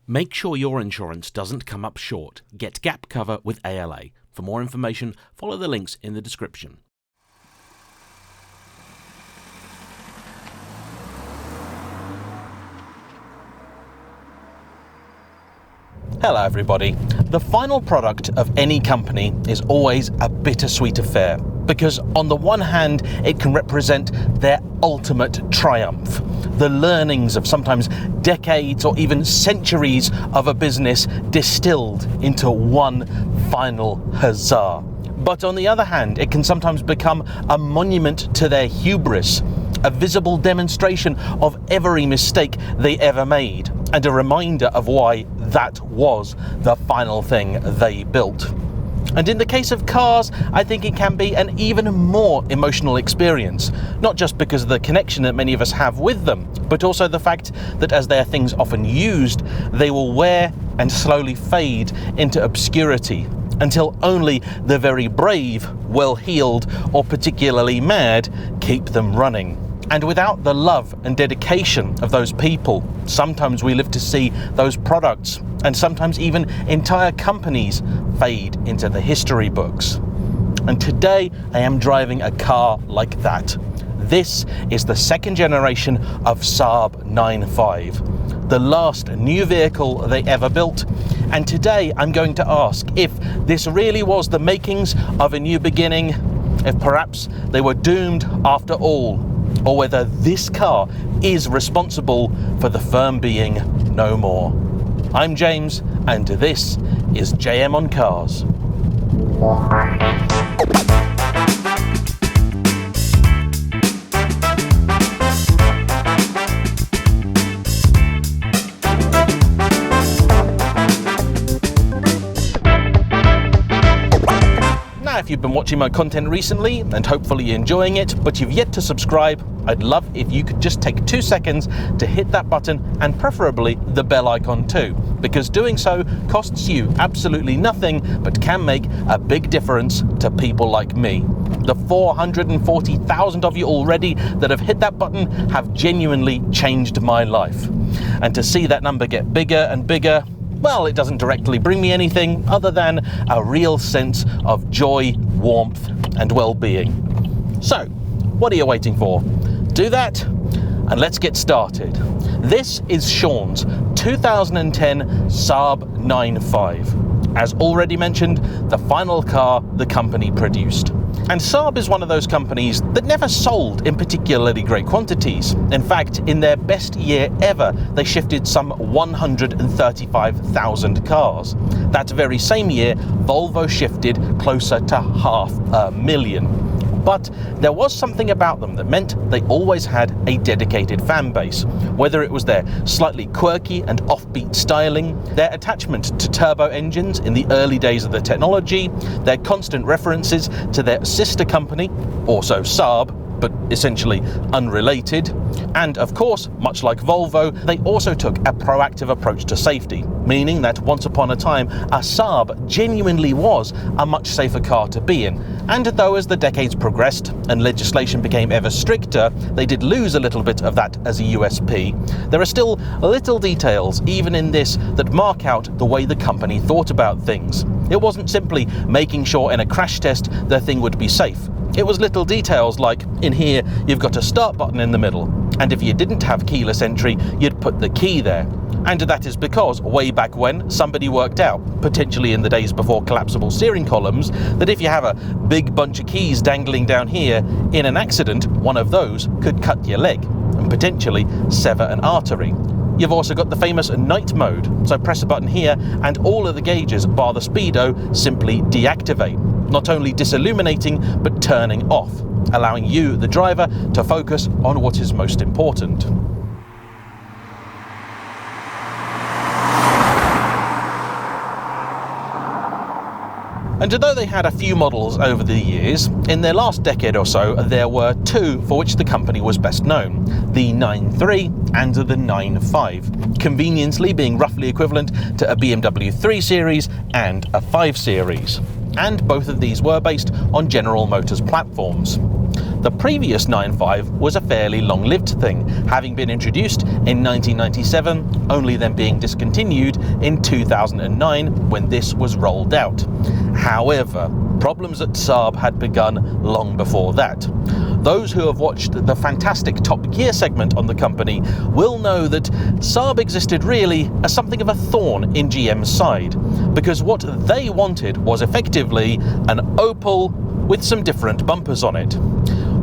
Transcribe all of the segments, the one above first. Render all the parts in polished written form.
Make sure your insurance doesn't come up short. Get gap cover with ALA. For more information, follow the links in the description. Hello everybody. The final product of any company is always a bittersweet affair because on the one hand it can represent their ultimate triumph, the learnings of sometimes decades or even centuries of a business distilled into one final huzzah. But on the other hand, it can sometimes become a monument to their hubris, a visible demonstration of every mistake they ever made, and a reminder of why that was the final thing they built. And in the case of cars, I think it can be an even more emotional experience, not just because of the connection that many of us have with them, but also the fact that as they are things often used, they will wear and slowly fade into obscurity, until only the very brave, well-heeled, or particularly mad keep them running. And without the love and dedication of those people, sometimes we live to see those products, and sometimes even entire companies, fade into the history books. And today I am driving a car like that. This is the second generation of Saab 9.5, the last new vehicle they ever built. And today I'm going to ask if this really was the makings of a new beginning, if perhaps they were doomed after all, or whether this car is responsible for the firm being no more. I'm James, and this is JayEmm on Cars. If you've been watching my content recently and hopefully enjoying it, but you've yet to subscribe, I'd love if you could just take 2 seconds to hit that button and preferably the bell icon too, because doing so costs you absolutely nothing but can make a big difference to people like me. The 440,000 of you already that have hit that button have genuinely changed my life. And to see that number get bigger and bigger, well, it doesn't directly bring me anything other than a real sense of joy, warmth, and well-being. So, what are you waiting for? Do that, and let's get started. This is Sean's 2010 Saab 9.5. As already mentioned, the final car the company produced. And Saab is one of those companies that never sold in particularly great quantities. In fact, in their best year ever, they shifted some 135,000 cars. That very same year, Volvo shifted closer to 500,000. But there was something about them that meant they always had a dedicated fan base, whether it was their slightly quirky and offbeat styling, their attachment to turbo engines in the early days of the technology, their constant references to their sister company, also Saab, but essentially unrelated. And of course, much like Volvo, they also took a proactive approach to safety, meaning that once upon a time, a Saab genuinely was a much safer car to be in. And though as the decades progressed and legislation became ever stricter, they did lose a little bit of that as a USP, there are still little details, even in this, that mark out the way the company thought about things. It wasn't simply making sure in a crash test the thing would be safe. It was little details like, in here, you've got a start button in the middle, and if you didn't have keyless entry, you'd put the key there. And that is because, way back when, somebody worked out, potentially in the days before collapsible steering columns, that if you have a big bunch of keys dangling down here, in an accident, one of those could cut your leg, and potentially sever an artery. You've also got the famous night mode, so press a button here and all of the gauges, bar the speedo, simply deactivate, not only disilluminating but turning off, allowing you, the driver, to focus on what is most important. And although they had a few models over the years, in their last decade or so there were two for which the company was best known, the 9.3 and the 9.5, conveniently being roughly equivalent to a BMW 3 Series and a 5 Series. And both of these were based on General Motors platforms. The previous 9.5 was a fairly long-lived thing, having been introduced in 1997, only then being discontinued in 2009 when this was rolled out. However, problems at Saab had begun long before that. Those who have watched the fantastic Top Gear segment on the company will know that Saab existed really as something of a thorn in GM's side, because what they wanted was effectively an Opel with some different bumpers on it.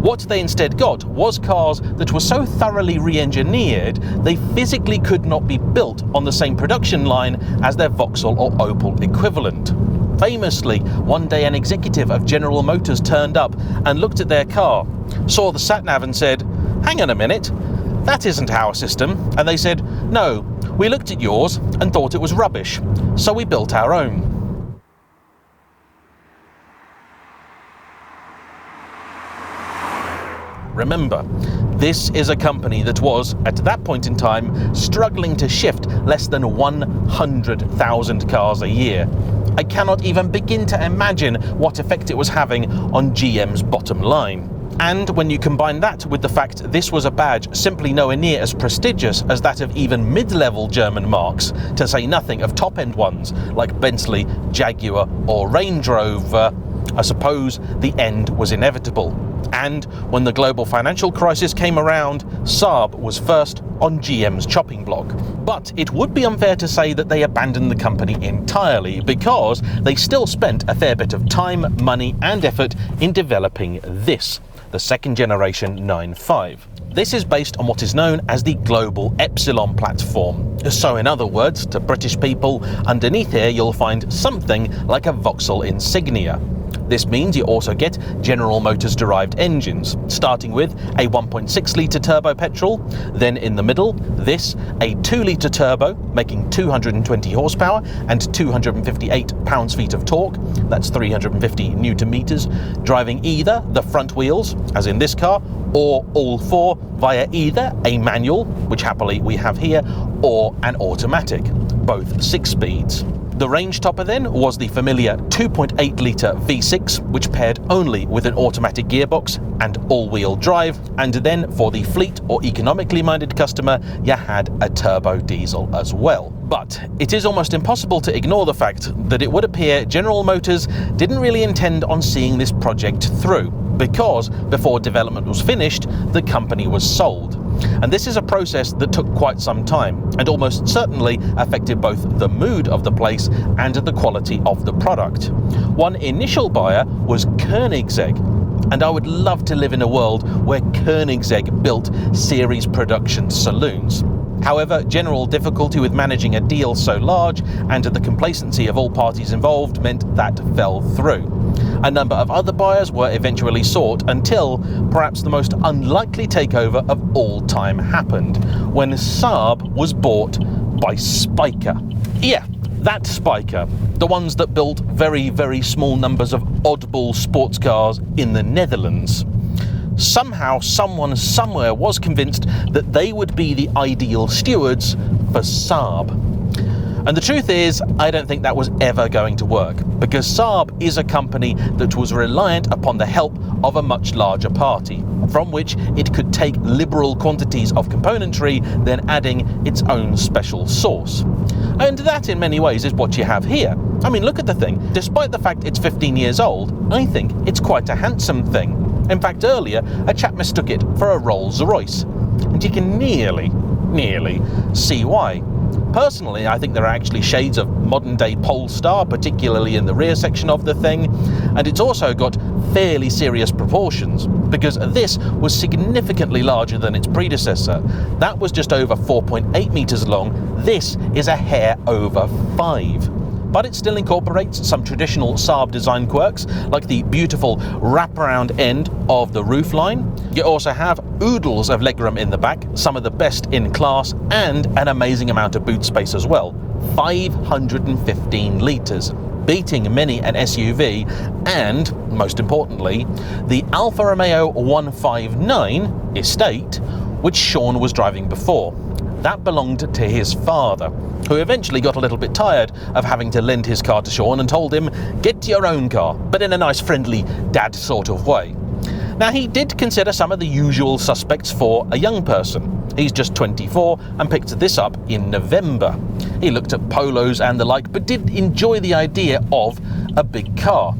What they instead got was cars that were so thoroughly re-engineered they physically could not be built on the same production line as their Vauxhall or Opel equivalent. Famously, one day an executive of General Motors turned up and looked at their car, saw the sat-nav and said, "Hang on a minute, that isn't our system." And they said, "No, we looked at yours and thought it was rubbish, so we built our own." Remember, this is a company that was, at that point in time, struggling to shift less than 100,000 cars a year. I cannot even begin to imagine what effect it was having on GM's bottom line. And when you combine that with the fact this was a badge simply nowhere near as prestigious as that of even mid-level German marques, to say nothing of top-end ones like Bentley, Jaguar or Range Rover, I suppose the end was inevitable. And when the global financial crisis came around, Saab was first on GM's chopping block. But it would be unfair to say that they abandoned the company entirely, because they still spent a fair bit of time, money and effort in developing this, the second generation 9.5. This is based on what is known as the Global Epsilon platform. So in other words, to British people, underneath here you'll find something like a Vauxhall Insignia. This means you also get General Motors derived engines, starting with a 1.6 litre turbo petrol, then in the middle, this, a 2 litre turbo, making 220 horsepower and 258 pounds-feet of torque, that's 350 newton meters, driving either the front wheels, as in this car, or all four via either a manual, which happily we have here, or an automatic, both 6 speeds. The range topper then was the familiar 2.8 litre V6, which paired only with an automatic gearbox and all-wheel drive, and then for the fleet or economically minded customer, you had a turbo diesel as well. But it is almost impossible to ignore the fact that it would appear General Motors didn't really intend on seeing this project through, because before development was finished, the company was sold. And this is a process that took quite some time, and almost certainly affected both the mood of the place and the quality of the product. One initial buyer was Koenigsegg, and I would love to live in a world where Koenigsegg built series production saloons. However, general difficulty with managing a deal so large and the complacency of all parties involved meant that fell through. A number of other buyers were eventually sought until perhaps the most unlikely takeover of all time happened, when Saab was bought by Spyker. Yeah, that Spyker, the ones that built very, very small numbers of oddball sports cars in the Netherlands. Somehow, someone somewhere was convinced that they would be the ideal stewards for Saab. And the truth is, I don't think that was ever going to work, because Saab is a company that was reliant upon the help of a much larger party, from which it could take liberal quantities of componentry, then adding its own special sauce. And that in many ways is what you have here. I mean, look at the thing. Despite the fact it's 15 years old, I think it's quite a handsome thing. In fact, earlier, a chap mistook it for a Rolls-Royce, and you can nearly see why. Personally, I think there are actually shades of modern-day Polestar, particularly in the rear section of the thing, and it's also got fairly serious proportions, because this was significantly larger than its predecessor. That was just over 4.8 meters long. This is a hair over 5. But it still incorporates some traditional Saab design quirks, like the beautiful wraparound end of the roofline. You also have oodles of legroom in the back, some of the best in class, and an amazing amount of boot space as well. 515 litres, beating many an SUV, and, most importantly, the Alfa Romeo 159 Estate, which Sean was driving before. That belonged to his father, who eventually got a little bit tired of having to lend his car to Sean and told him, "Get your own car," but in a nice friendly dad sort of way. Now, he did consider some of the usual suspects for a young person. He's just 24 and picked this up in November. He looked at polos and the like, but did enjoy the idea of a big car.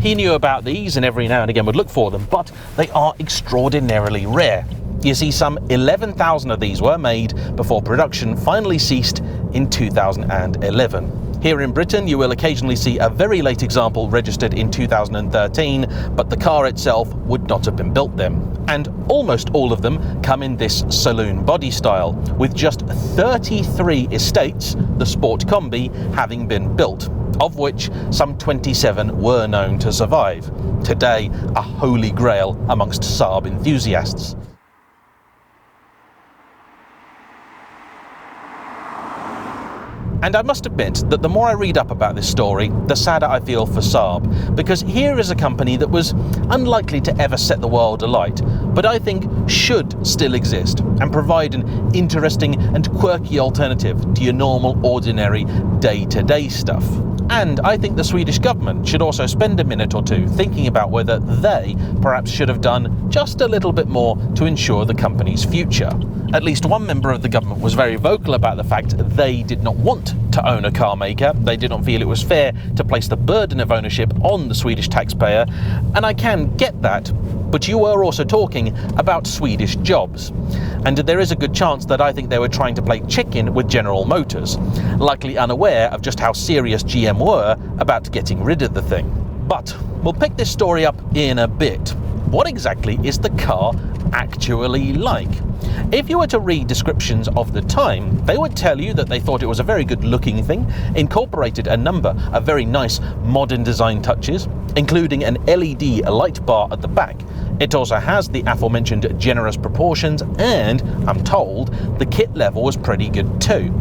He knew about these and every now and again would look for them, but they are extraordinarily rare. You see, some 11,000 of these were made before production finally ceased in 2011. Here in Britain, you will occasionally see a very late example registered in 2013, but the car itself would not have been built then. And almost all of them come in this saloon body style, with just 33 estates, the Sport Combi, having been built, of which some 27 were known to survive. Today, a holy grail amongst Saab enthusiasts. And I must admit that the more I read up about this story, the sadder I feel for Saab, because here is a company that was unlikely to ever set the world alight, but I think should still exist and provide an interesting and quirky alternative to your normal, ordinary, day-to-day stuff. And I think the Swedish government should also spend a minute or two thinking about whether they perhaps should have done just a little bit more to ensure the company's future. At least one member of the government was very vocal about the fact they did not want to own a car maker. They did not feel it was fair to place the burden of ownership on the Swedish taxpayer, and I can get that, but you were also talking about Swedish jobs. And there is a good chance that I think they were trying to play chicken with General Motors, likely unaware of just how serious GM were about getting rid of the thing. But we'll pick this story up in a bit. What exactly is the car actually like? If you were to read descriptions of the time, they would tell you that they thought it was a very good looking thing, incorporated a number of very nice modern design touches, including an LED light bar at the back. It also has the aforementioned generous proportions, and I'm told the kit level was pretty good too.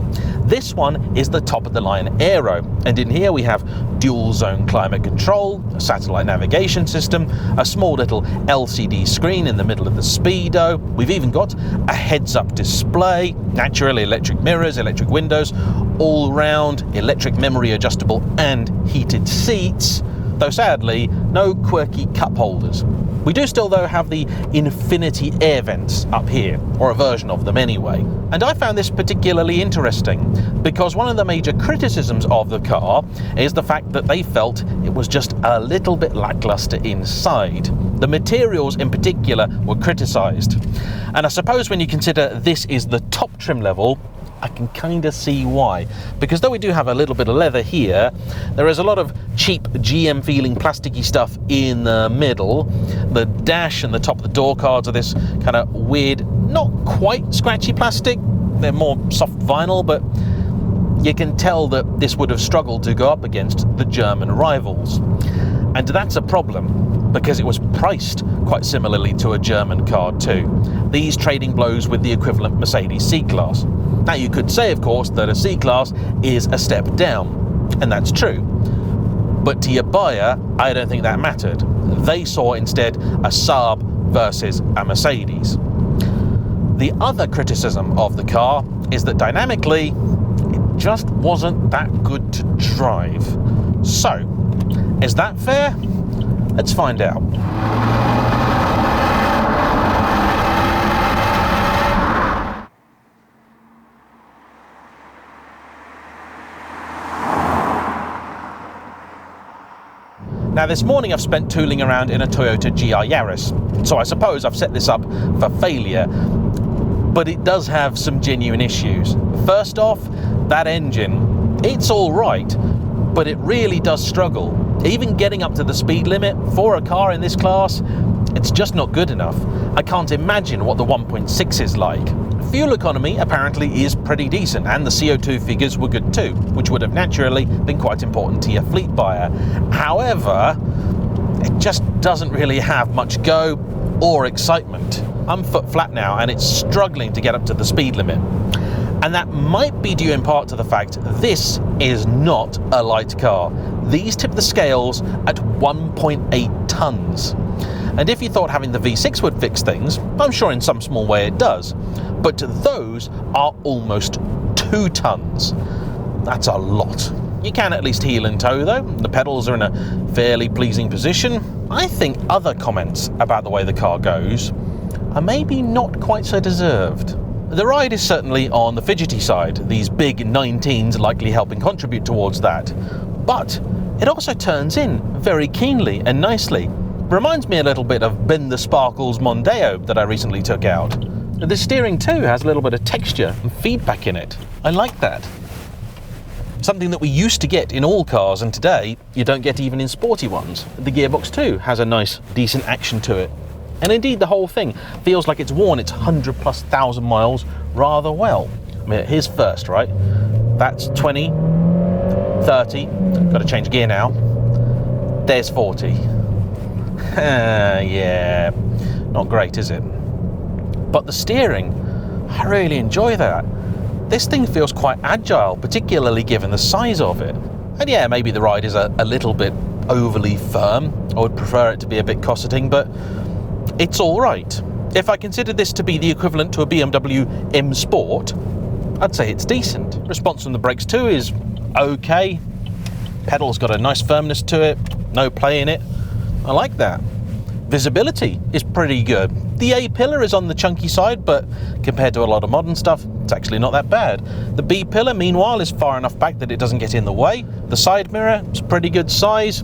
This one is the top of the line Aero, and in here we have dual zone climate control, a satellite navigation system, a small little LCD screen in the middle of the speedo. We've even got a heads-up display, naturally electric mirrors, electric windows, all-round electric memory adjustable and heated seats, though sadly no quirky cup holders. We do still though have the infinity air vents up here, or a version of them anyway. And I found this particularly interesting because one of the major criticisms of the car is the fact that they felt it was just a little bit lackluster inside. The materials in particular were criticised. And I suppose when you consider this is the top trim level, I can kind of see why. Because though we do have a little bit of leather here, there is a lot of cheap GM feeling plasticky stuff in the middle. The dash and the top of the door cards are this kind of weird, not quite scratchy plastic. They're more soft vinyl, but you can tell that this would have struggled to go up against the German rivals. And that's a problem, because it was priced quite similarly to a German car too. These trading blows with the equivalent Mercedes C-Class. Now you could say, of course, that a C-Class is a step down, and that's true. But to your buyer, I don't think that mattered. They saw instead a Saab versus a Mercedes. The other criticism of the car is that dynamically, it just wasn't that good to drive. So, is that fair? Let's find out. Now this morning I've spent tooling around in a Toyota GR Yaris, so I suppose I've set this up for failure, but it does have some genuine issues. First off, that engine, it's all right, but it really does struggle. Even getting up to the speed limit for a car in this class, it's just not good enough. I can't imagine what the 1.6 is like. Fuel economy apparently is pretty decent, and the CO2 figures were good too, which would have naturally been quite important to your fleet buyer. However, it just doesn't really have much go or excitement. I'm foot flat now, and it's struggling to get up to the speed limit. And that might be due in part to the fact this is not a light car. These tip the scales at 1.8 tons. And if you thought having the V6 would fix things, I'm sure in some small way it does. But those are almost 2 tons. That's a lot. You can at least heel and toe though. The pedals are in a fairly pleasing position. I think other comments about the way the car goes are maybe not quite so deserved. The ride is certainly on the fidgety side, these big 19s likely helping contribute towards that. But it also turns in very keenly and nicely. Reminds me a little bit of Ben the Sparkle's Mondeo that I recently took out. The steering too has a little bit of texture and feedback in it. I like that. Something that we used to get in all cars, and today you don't get even in sporty ones. The gearbox too has a nice, decent action to it. And indeed the whole thing feels like it's worn its 100,000+ miles rather well. I mean, here's first, right? That's 20, 30, got to change gear now. There's 40. Yeah, not great, is it? But the steering, I really enjoy that. This thing feels quite agile, particularly given the size of it. And yeah, maybe the ride is a little bit overly firm. I would prefer it to be a bit cosseting, but it's all right. If I consider this to be the equivalent to a BMW M Sport, I'd say it's decent. Response from the brakes too is okay. Pedal's got a nice firmness to it, no play in it. I like that. Visibility is pretty good. The A pillar is on the chunky side, but compared to a lot of modern stuff, it's actually not that bad. The B pillar, meanwhile, is far enough back that it doesn't get in the way. The side mirror is pretty good size.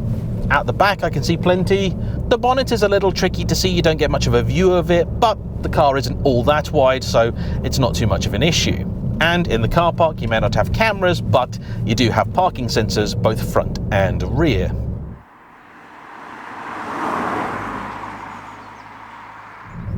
Out the back I can see plenty. The bonnet is a little tricky to see, you don't get much of a view of it, but the car isn't all that wide, so it's not too much of an issue. And in the car park you may not have cameras, but you do have parking sensors both front and rear.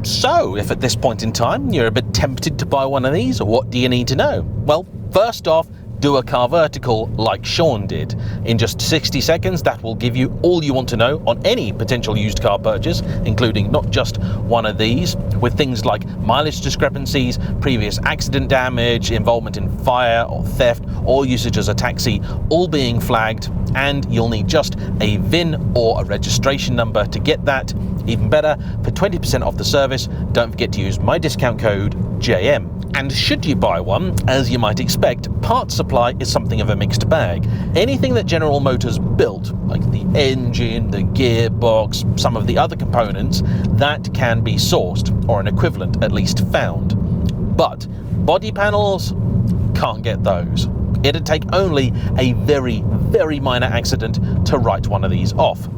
So, if at this point in time you're a bit tempted to buy one of these, what do you need to know? Well, first off, do a CarVertical like Sean did. In just 60 seconds, that will give you all you want to know on any potential used car purchase, including not just one of these, with things like mileage discrepancies, previous accident damage, involvement in fire or theft, or usage as a taxi, all being flagged, and you'll need just a VIN or a registration number to get that. Even better, for 20% off the service, don't forget to use my discount code JayEmm. And should you buy one, as you might expect, parts supply is something of a mixed bag. Anything that General Motors built, like the engine, the gearbox, some of the other components, that can be sourced, or an equivalent at least found. But body panels, can't get those. It'd take only a very, very minor accident to write one of these off.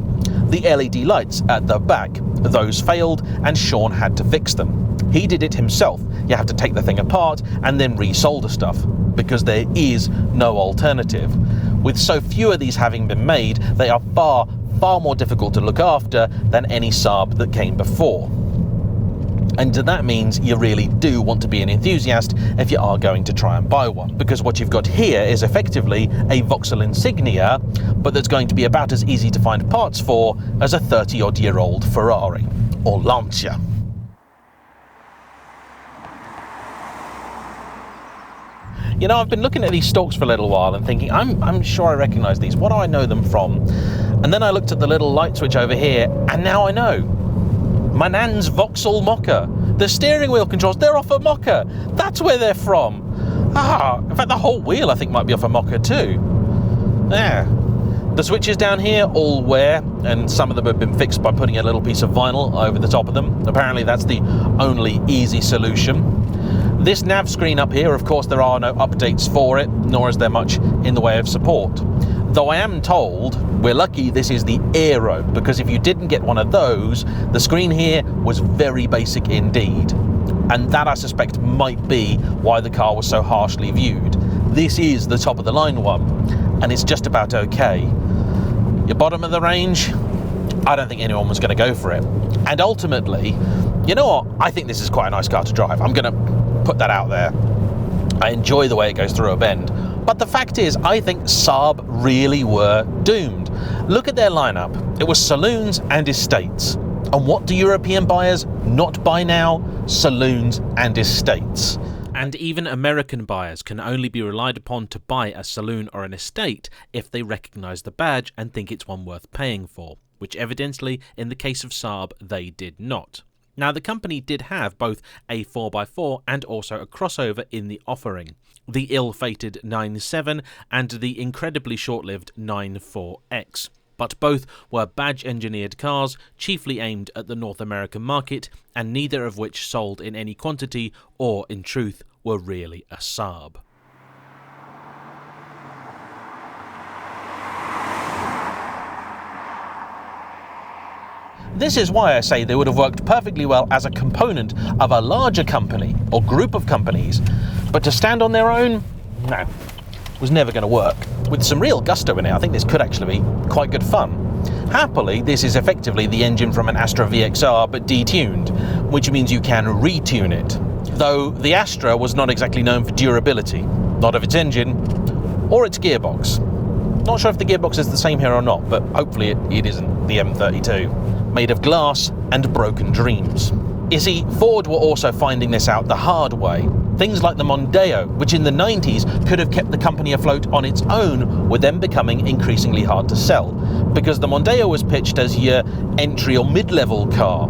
The LED lights at the back, those failed and Sean had to fix them. He did it himself. You have to take the thing apart and then resolder stuff, because there is no alternative. With so few of these having been made, they are far, far more difficult to look after than any Saab that came before. And that means you really do want to be an enthusiast if you are going to try and buy one, because what you've got here is effectively a Vauxhall Insignia, but that's going to be about as easy to find parts for as a 30-odd-year-old Ferrari or Lancia. You know, I've been looking at these stalks for a little while and thinking, I'm sure I recognise these. What do I know them from? And then I looked at the little light switch over here, and now I know. My nan's Vauxhall Mocha. The steering wheel controls, they're off a Mocha. That's where they're from. In fact, the whole wheel I think might be off a Mocha too. Yeah. The switches down here all wear, and some of them have been fixed by putting a little piece of vinyl over the top of them. Apparently that's the only easy solution. This nav screen up here, of course, there are no updates for it, nor is there much in the way of support. Though I am told we're lucky this is the Aero, because if you didn't get one of those, the screen here was very basic indeed. And that, I suspect, might be why the car was so harshly viewed. This is the top of the line one, and it's just about okay. Your bottom of the range, I don't think anyone was going to go for it. And ultimately, you know what? I think this is quite a nice car to drive. I'm going to put that out there. I enjoy the way it goes through a bend. But the fact is, I think Saab really were doomed. Look at their lineup. It was saloons and estates. And what do European buyers not buy now? Saloons and estates. And even American buyers can only be relied upon to buy a saloon or an estate if they recognise the badge and think it's one worth paying for, which evidently, in the case of Saab, they did not. Now, the company did have both a 4x4 and also a crossover in the offering, the ill-fated 9.7 and the incredibly short-lived 9.4X. But both were badge-engineered cars, chiefly aimed at the North American market, and neither of which sold in any quantity or, in truth, were really a Saab. This is why I say they would have worked perfectly well as a component of a larger company or group of companies, but to stand on their own, no, was never going to work. With some real gusto in it, I think this could actually be quite good fun. Happily, this is effectively the engine from an Astra VXR but detuned, which means you can retune it. Though the Astra was not exactly known for durability, not of its engine or its gearbox. Not sure if the gearbox is the same here or not, but hopefully it isn't the M32. Made of glass and broken dreams. You see, Ford were also finding this out the hard way. Things like the Mondeo, which in the 90s could have kept the company afloat on its own, were then becoming increasingly hard to sell, because the Mondeo was pitched as your entry or mid-level car.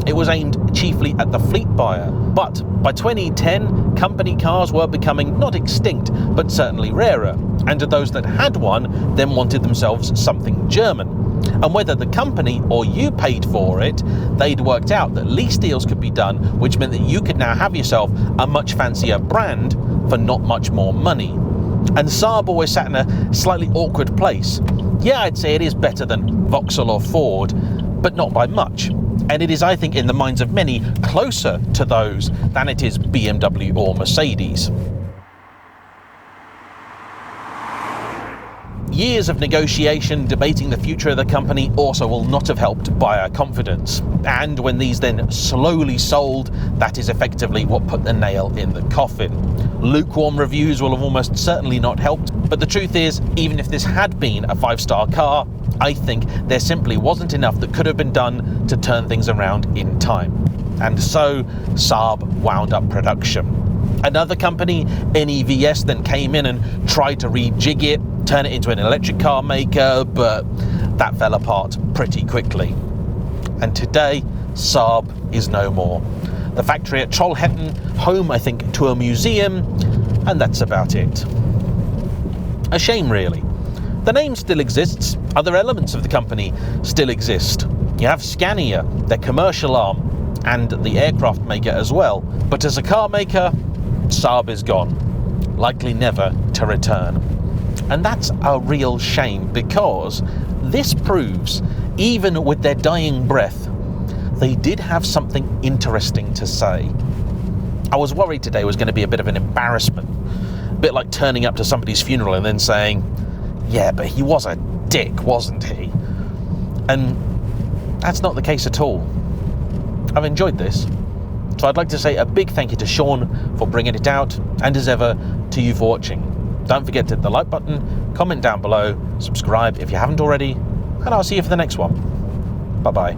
It was aimed chiefly at the fleet buyer, but by 2010, company cars were becoming not extinct, but certainly rarer, and those that had one then wanted themselves something German. And whether the company or you paid for it, they'd worked out that lease deals could be done, which meant that you could now have yourself a much fancier brand for not much more money. And Saab always sat in a slightly awkward place. Yeah, I'd say it is better than Vauxhall or Ford, but not by much. And it is, I think, in the minds of many, closer to those than it is BMW or Mercedes. Years of negotiation debating the future of the company also will not have helped buyer confidence. And when these then slowly sold, that is effectively what put the nail in the coffin. Lukewarm reviews will have almost certainly not helped, but the truth is, even if this had been a 5-star car, I think there simply wasn't enough that could have been done to turn things around in time. And so, Saab wound up production. Another company, NEVS, then came in and tried to rejig it, turn it into an electric car maker, but that fell apart pretty quickly. And today, Saab is no more. The factory at Trollhättan, home I think to a museum, and that's about it. A shame really. The name still exists, other elements of the company still exist. You have Scania, their commercial arm, and the aircraft maker as well, but as a car maker, Saab is gone, likely never to return. And that's a real shame, because this proves, even with their dying breath, they did have something interesting to say. I was worried today was going to be a bit of an embarrassment, a bit like turning up to somebody's funeral and then saying, yeah, but he was a dick, wasn't he? And that's not the case at all. I've enjoyed this. So I'd like to say a big thank you to Sean for bringing it out, and as ever, to you for watching. Don't forget to hit the like button, comment down below, subscribe if you haven't already, and I'll see you for the next one. Bye-bye.